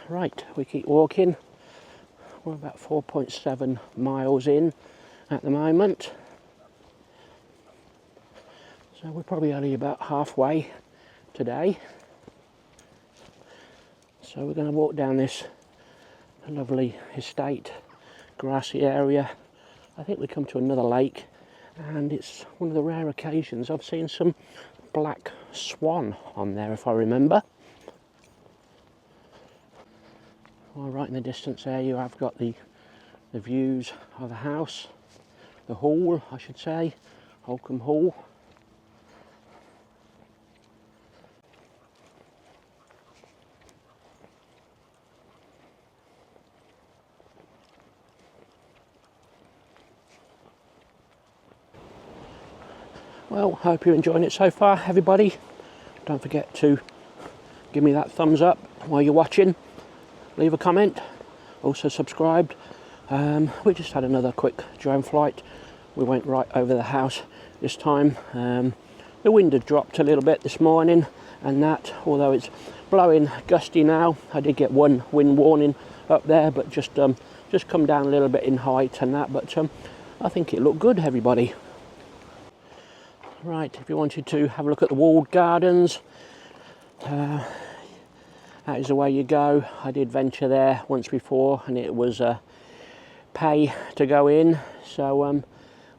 Right, we keep walking. We're about 4.7 miles in at the moment. So we're probably only about halfway today. So we're going to walk down this lovely estate, grassy area. I think we come to another lake, and it's one of the rare occasions I've seen some black swan on there, if I remember. Well, right in the distance there you have got the views of the house, the hall I should say, Holkham Hall. Well, hope you're enjoying it so far, everybody. Don't forget to give me that thumbs up while you're watching. Leave a comment. Also subscribed. We just had another quick drone flight. We went right over the house this time. The wind had dropped a little bit this morning, and that, although it's blowing gusty now, I did get one wind warning up there, but just come down a little bit in height and that. But I think it looked good, everybody. Right, if you wanted to have a look at the walled gardens, that is the way you go. I did venture there once before, and it was pay to go in, so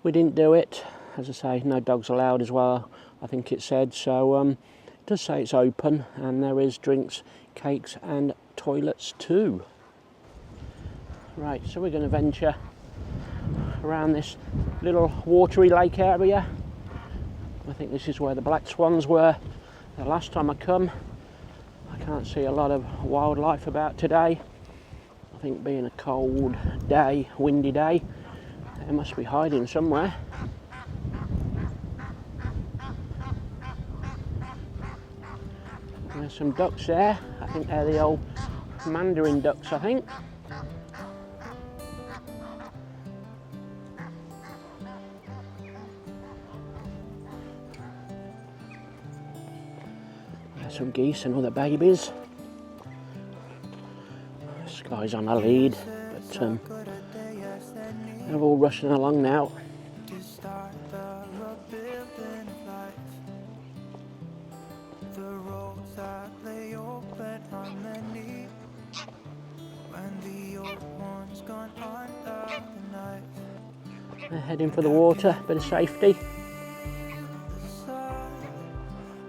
we didn't do it. As I say, no dogs allowed as well, I think it said. So it does say it's open, and there is drinks, cakes and toilets too. Right, so we're going to venture around this little watery lake area. I think this is where the black swans were the last time I come. I can't see a lot of wildlife about today. I think being a cold day, windy day, they must be hiding somewhere. There's some ducks there. I think they're the old mandarin ducks, I think. Some geese and other babies. This guy's on a lead, but they're all rushing along now. They're heading for the water, bit of safety.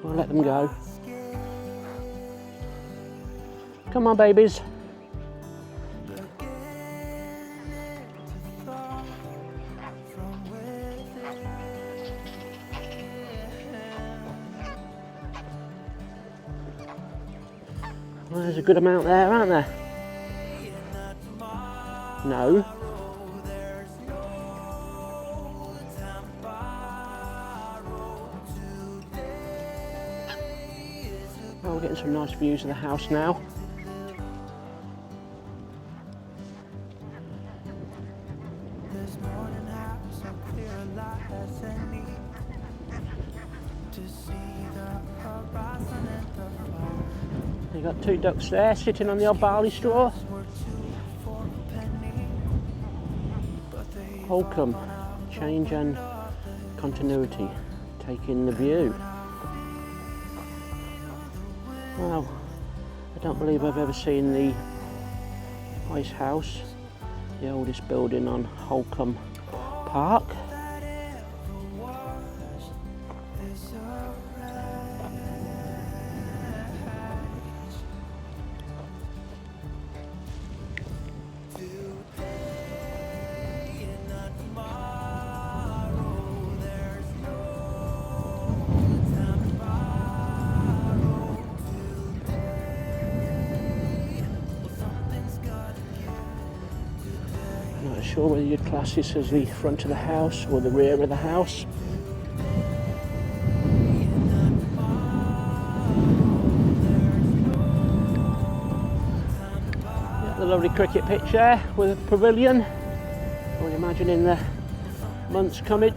We'll let them go. Come on, babies. Well, there's a good amount there, aren't there? No. Well, we're getting some nice views of the house now. You've got two ducks there sitting on the old barley straw. Holkham, change and continuity, taking the view. Well, I don't believe I've ever seen the ice house, the oldest building on Holkham Park. Not sure whether you'd class this as the front of the house or the rear of the house. Yeah, the lovely cricket pitch there with a pavilion. I would imagine in the months coming,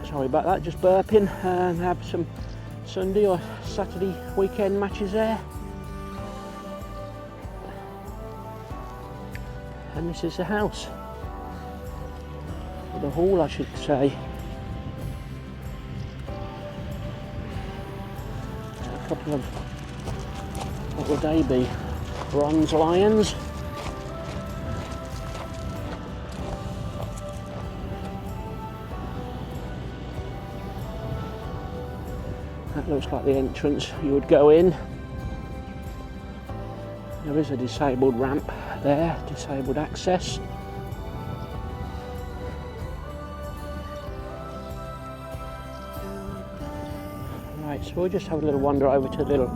sorry about that, just burping, have some Sunday or Saturday weekend matches there. And this is the house, or the hall I should say. A couple of, what would they be, bronze lions. That looks like the entrance you would go in. There is a disabled ramp there, disabled access. Right, so we'll just have a little wander over to the little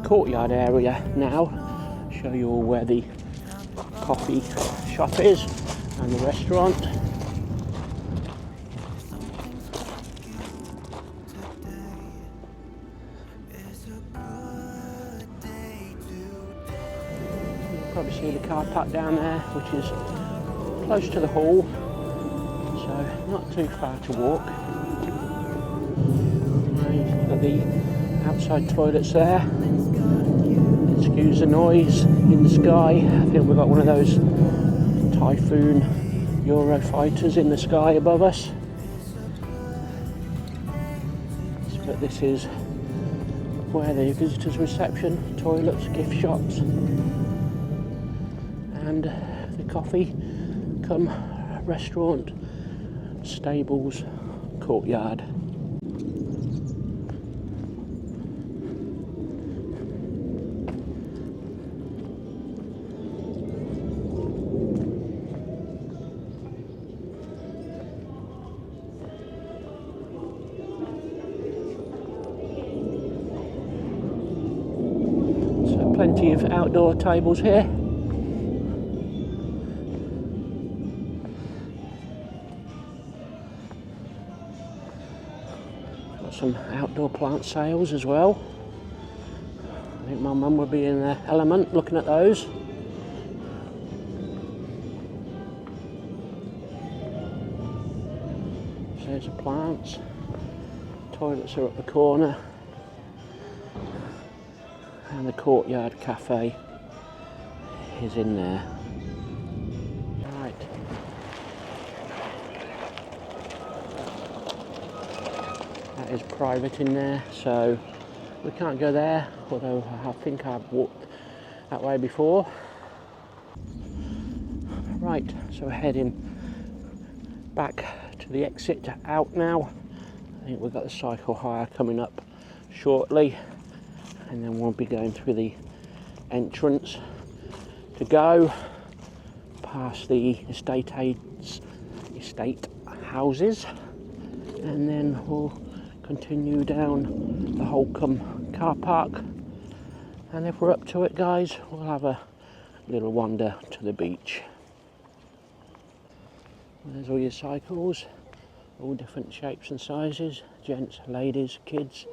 courtyard area now. Show you all where the coffee shop is and the restaurant. Probably see the car park down there, which is close to the hall, so not too far to walk. You've got the outside toilets there. Excuse the noise in the sky. I think we've got one of those Typhoon Eurofighters in the sky above us. But this is where the visitors reception, toilets, gift shops, and the coffee come restaurant, stables, courtyard. So plenty of outdoor tables here. Some outdoor plant sales as well. I think my mum will be in the element looking at those. So there's the plants. Toilets are up the corner. And the courtyard cafe is in there. Right. That is private in there, so we can't go there, although I think I've walked that way before. Right, so we're heading back to the exit out now. I think we've got the cycle hire coming up shortly, and then we'll be going through the entrance to go past the estate houses, and then we'll continue down the Holkham car park, and if we're up to it, guys, we'll have a little wander to the beach. There's all your cycles, all different shapes and sizes, gents, ladies, kids,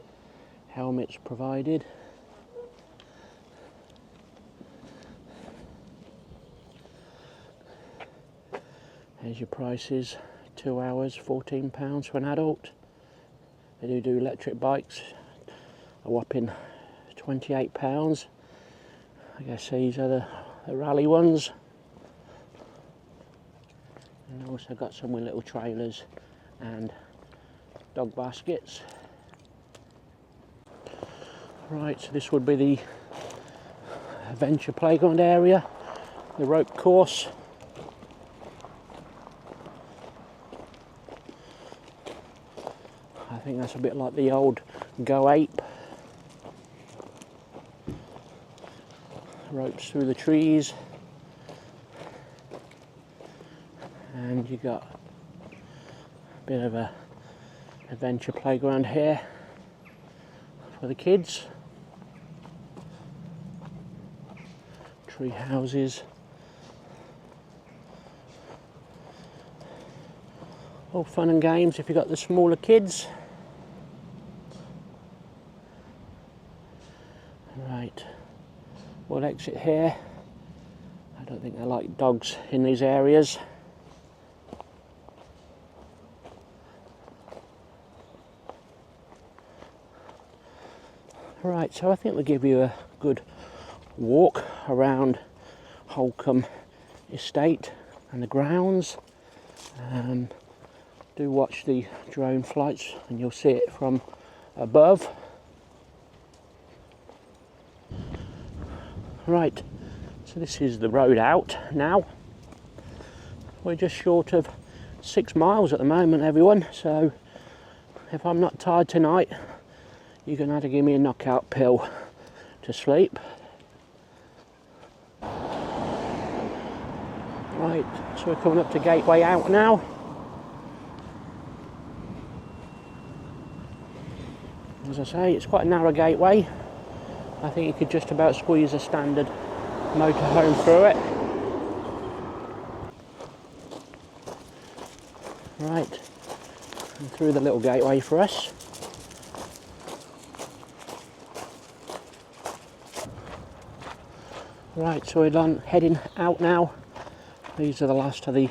helmets provided. Here's your prices, 2 hours, £14 for an adult. They do electric bikes, a whopping £28. I guess these are the rally ones. And also got some with little trailers and dog baskets. Right, so this would be the adventure playground area, the rope course. I think that's a bit like the old Go Ape. Ropes through the trees. And you got a bit of a adventure playground here for the kids. Tree houses. All fun and games if you've got the smaller kids. Right, we'll exit here. I don't think they like dogs in these areas. Right, so I think we'll give you a good walk around Holkham estate and the grounds. Do watch the drone flights and you'll see it from above. Right, so this is the road out now. We're just short of 6 miles at the moment, everyone, so if I'm not tired tonight, you're going to have to give me a knockout pill to sleep. Right, so we're coming up to Gateway Out now. As I say, it's quite a narrow gateway. I think you could just about squeeze a standard motorhome through it. Right, and through the little gateway for us. Right, so we're heading out now. These are the last of the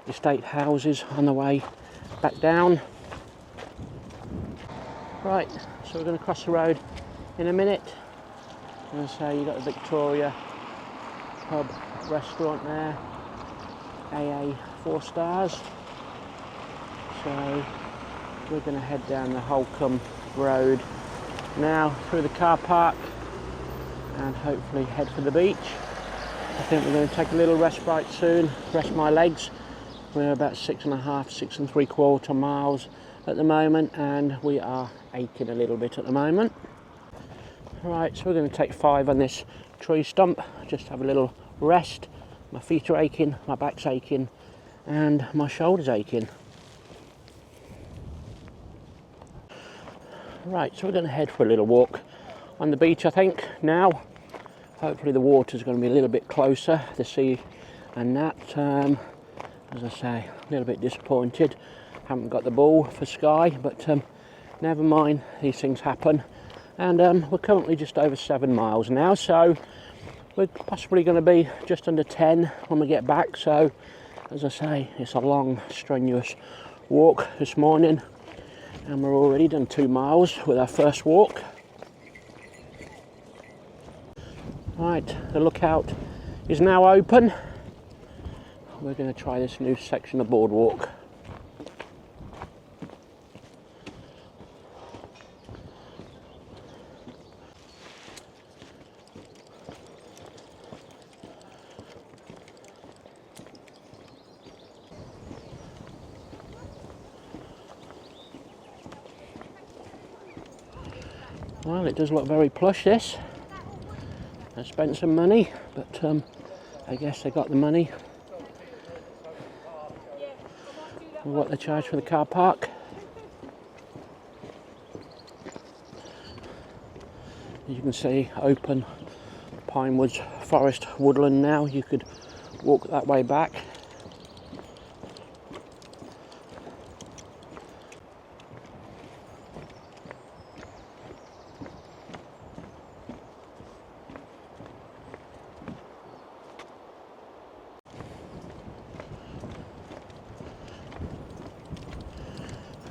estate houses on the way back down. Right, so we're going to cross the road in a minute. And so you've got the Victoria pub restaurant there, AA 4 stars. So we're going to head down the Holkham Road now through the car park and hopefully head for the beach. I think we're going to take a little respite soon, rest my legs. We're about 6.5, 6.75 miles at the moment, and we are aching a little bit at the moment. Right, so we're going to take 5 on this tree stump, just have a little rest. My feet are aching, my back's aching, and my shoulder's aching. Right, so we're going to head for a little walk on the beach, I think, now. Hopefully the water's going to be a little bit closer, the sea and that. As I say, a little bit disappointed. Haven't got the ball for Sky, but never mind, these things happen. And we're currently just over 7 miles now, so we're possibly going to be just under 10 when we get back. So, as I say, it's a long, strenuous walk this morning, and we're already done 2 miles with our first walk. Right, the lookout is now open. We're going to try this new section of boardwalk. Well, it does look very plush, this. I spent some money, but I guess they got the money. What they charge for the car park. As you can see, open pine woods, forest, woodland now. You could walk that way back.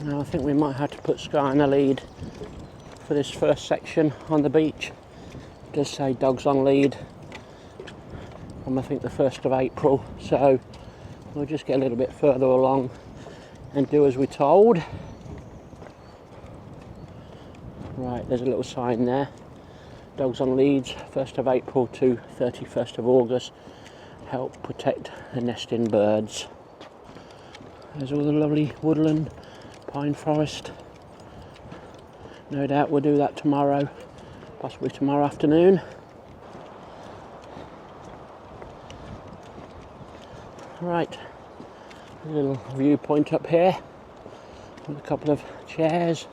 Now I think we might have to put Sky in the lead for this first section on the beach. It does say dogs on lead from I think the 1st of April, so we'll just get a little bit further along and do as we're told. Right, there's a little sign there. Dogs on leads, 1st of April to 31st of August. Help protect the nesting birds. There's all the lovely woodland, pine forest. No doubt we'll do that tomorrow, possibly tomorrow afternoon. Right, a little viewpoint up here with a couple of chairs.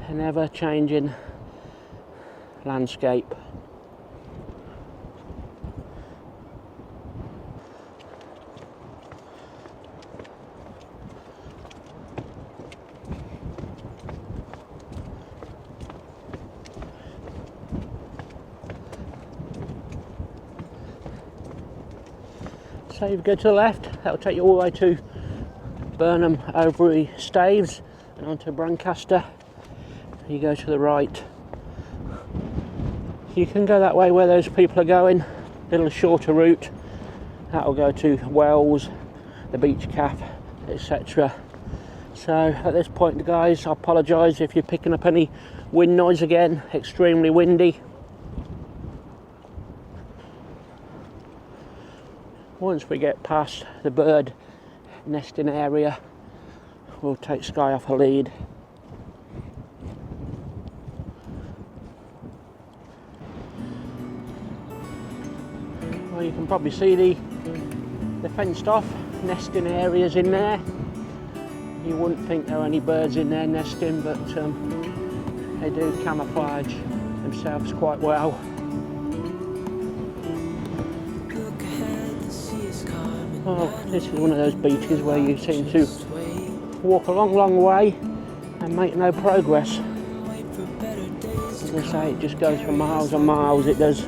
An ever-changing landscape. So you go to the left, that'll take you all the way to Burnham Overy Staves and onto Brancaster. You go to the right. You can go that way where those people are going, a little shorter route. That'll go to Wells, the Beach Cafe, etc. So at this point, guys, I apologise if you're picking up any wind noise again. Extremely windy. Once we get past the bird nesting area, we'll take Sky off a lead. Well, you can probably see the fenced off nesting areas in there. You wouldn't think there are any birds in there nesting, but they do camouflage themselves quite well. Oh, this is one of those beaches where you seem to walk a long way and make no progress. As I say, it just goes for miles and miles, it does.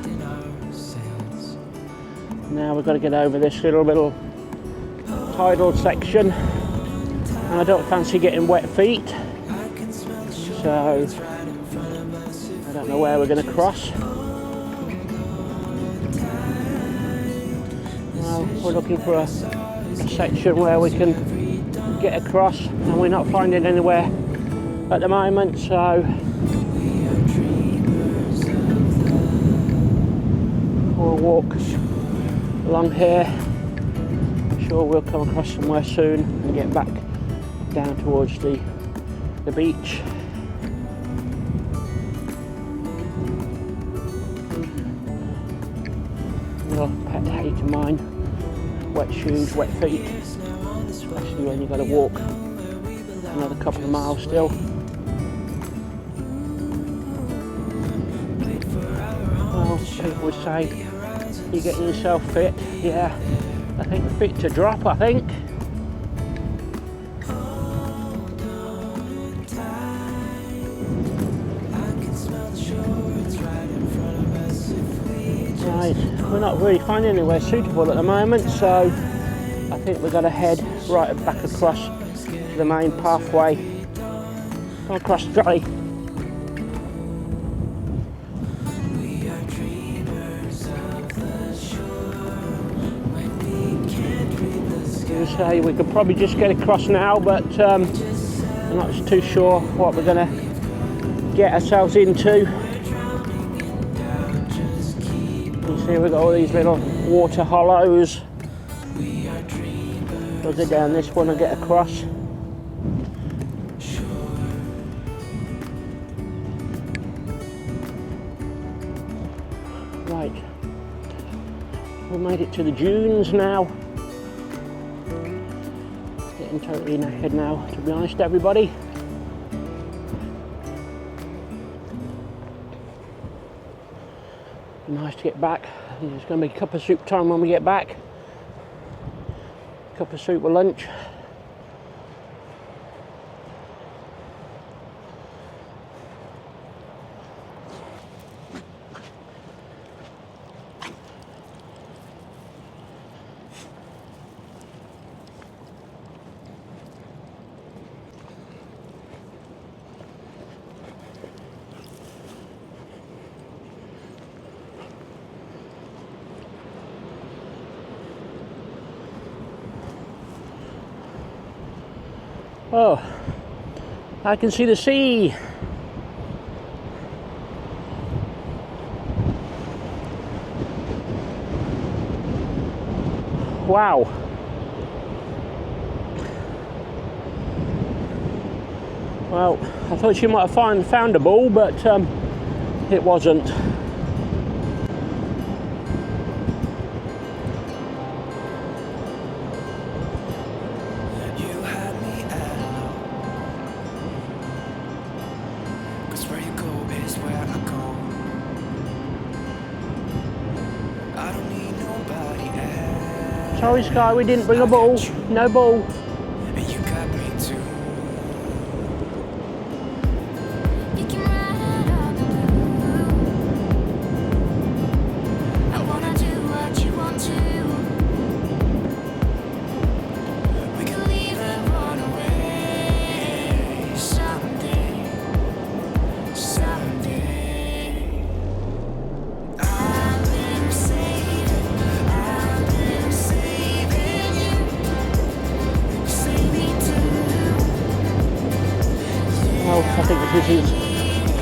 Now we've got to get over this little tidal section, and I don't fancy getting wet feet, so I don't know where we're going to cross. Well, we're looking for a section where we can get across, and we're not finding anywhere at the moment, so we'll walk along here. I'm sure we'll come across somewhere soon and get back down towards the beach. Little pet hate of mine, wet shoes, wet feet, especially when you've got to walk another couple of miles still. Well, people would say you're getting yourself fit. Yeah, I think fit to drop, I think. Right, we're not really finding anywhere suitable at the moment, so I think we're going to head right back across to the main pathway. Come across Dry. Say we could probably just get across now, but I'm not too sure what we're going to get ourselves into. You see we've got all these little water hollows. We'll go down this one and get across. Right, we made it to the dunes now. Getting totally knackered now, to be honest, everybody. Nice to get back. There's going to be cup of soup time when we get back. Cup of soup with lunch. Oh, I can see the sea. Wow. Well, I thought she might have found a ball, but it wasn't. Sorry, Sky, we didn't bring a ball. No ball.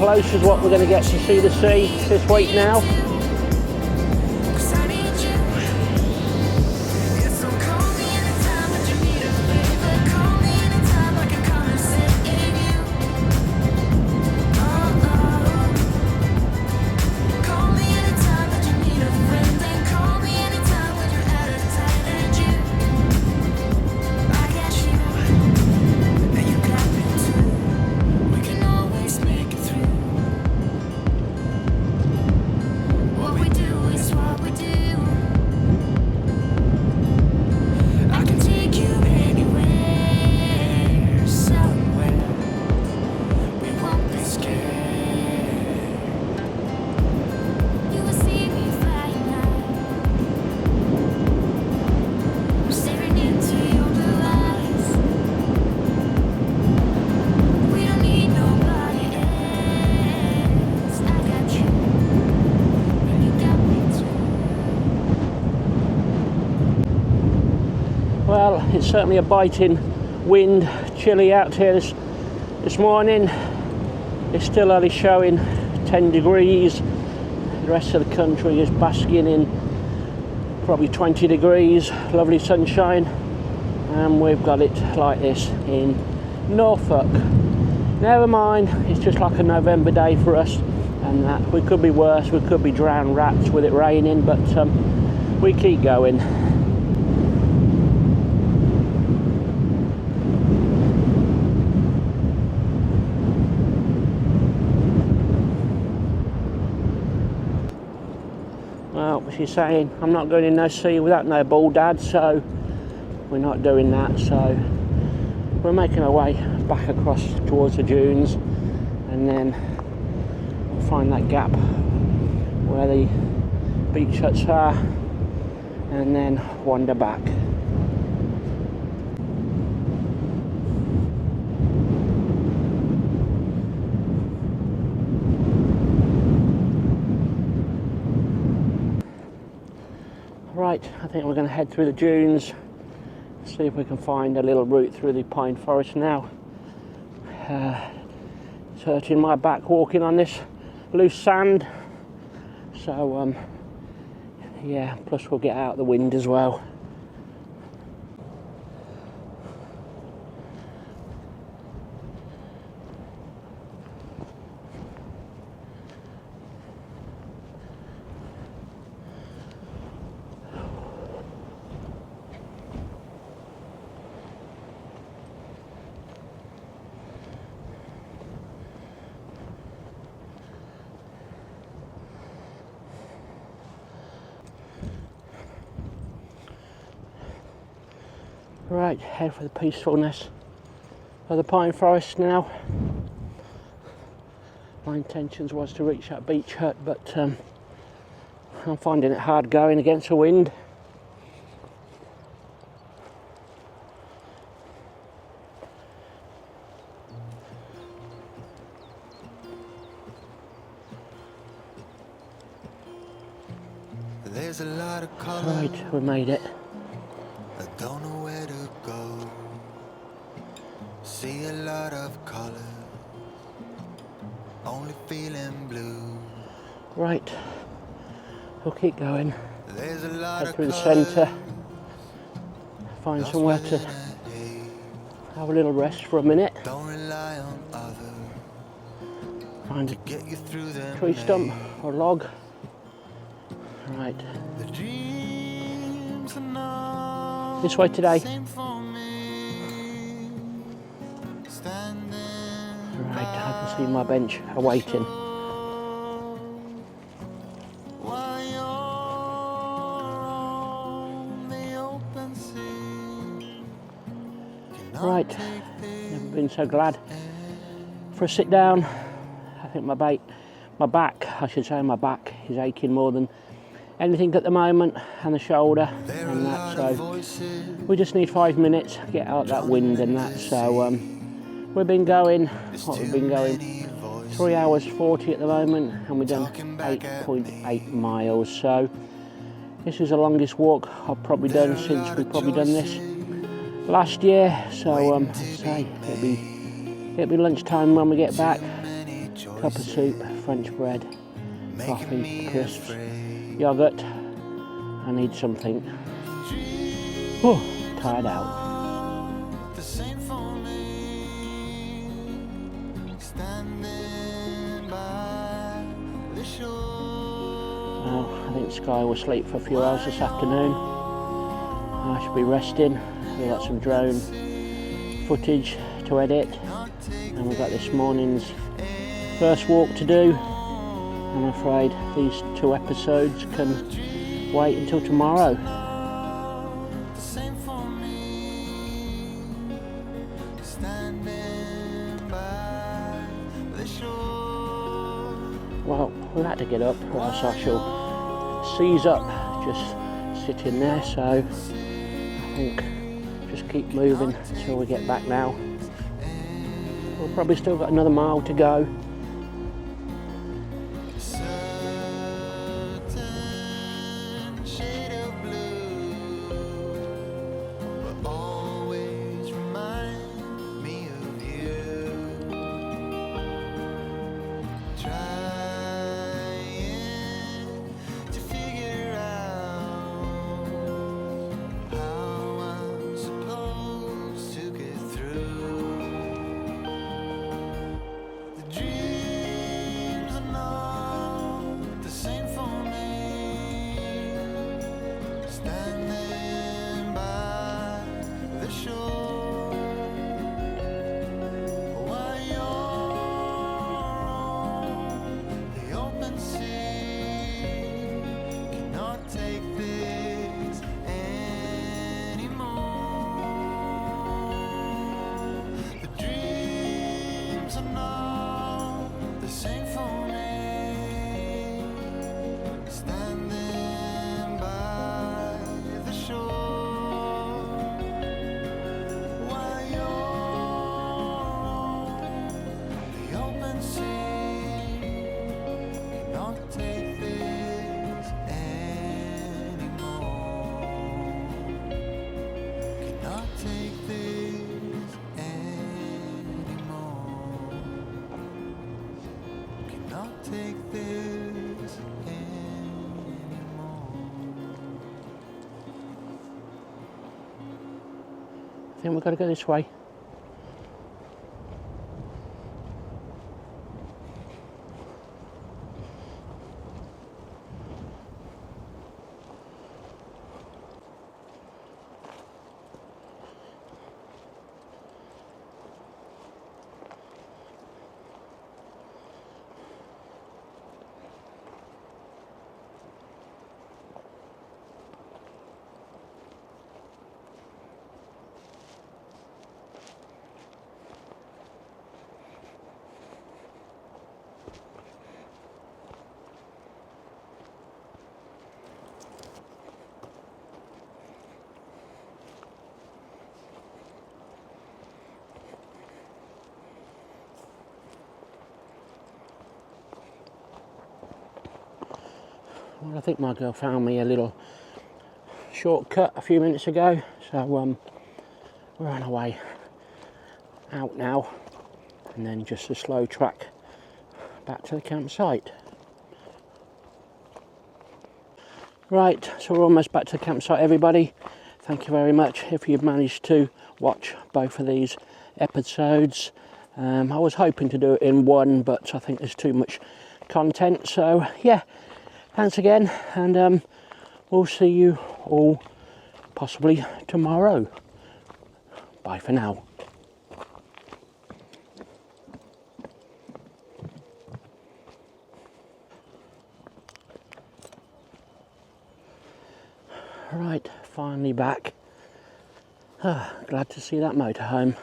close as what we're going to get to see the sea this week now. Well, it's certainly a biting wind, chilly out here this morning. It's still only showing 10 degrees. The rest of the country is basking in probably 20 degrees, lovely sunshine, and we've got it like this in Norfolk. Never mind, it's just like a November day for us, and that we could be worse, we could be drowned rats with it raining, but we keep going. Well, she's saying, I'm not going in no sea without no ball, Dad, so we're not doing that. So we're making our way back across towards the dunes, and then we'll find that gap where the beach huts are, and then wander back. Right, I think we're going to head through the dunes, see if we can find a little route through the pine forest now. It's hurting my back walking on this loose sand, so yeah, plus we'll get out the wind as well. Right, head for the peacefulness of the pine forest now. My intentions was to reach that beach hut, but I'm finding it hard going against the wind. There's a lot of color. Right, we made it. I don't know where to go. See a lot of color. Only feeling blue. Right, we'll keep going. There's a lot Head through of the color. centre. Find somewhere to have a little rest for a minute. Don't rely on others. Find a Get you through the tree stump or log. Right, The dreams are not this way today. same for me. Standing Right, I can see my bench awaiting. while you're on the open sea. Cannot Right, take never been so glad for a sit down. I think my back is aching more than anything at the moment, and the shoulder and that, so we just need 5 minutes to get out that wind and that. So we've been going 3 hours 40 at the moment, and we've done 8.8 miles, so this is the longest walk I've probably done since we've probably done this last year. So say it'll be lunchtime when we get back, cup of soup, French bread, making coffee, me crisps, afraid. yogurt. I need something. Oh, tired out. The same for me, standing by the shore. Well, I think Sky will sleep for a few hours this afternoon. I should be resting. We've got some drone footage to edit, and we've got this morning's first walk to do. I'm afraid these 2 episodes can wait until tomorrow. The same for me, standing by the shore. Well, we'll have to get up or else I shall seize up just sitting there, so I think just keep moving until we get back now. We'll probably still got another mile to go. Certain shade of blue will always remind me of you. Trying to figure out how I'm supposed to get through. The dreams are not the same for me, standing by the shore. While you're on the open sea, cannot take this anymore. The dreams are not the same for me, standing by the shore. While you're on the open sea, cannot take this anymore. Cannot take this anymore. Cannot take this anymore. I think we've got to go this way. Well, I think my girl found me a little shortcut a few minutes ago, so we're on our way out now, and then just a slow track back to the campsite. Right, so we're almost back to the campsite, everybody. Thank you very much if you've managed to watch both of these episodes. I was hoping to do it in one, but I think there's too much content, so yeah, thanks again, and we'll see you all possibly tomorrow. Bye for now. Right, finally back. Glad to see that motorhome.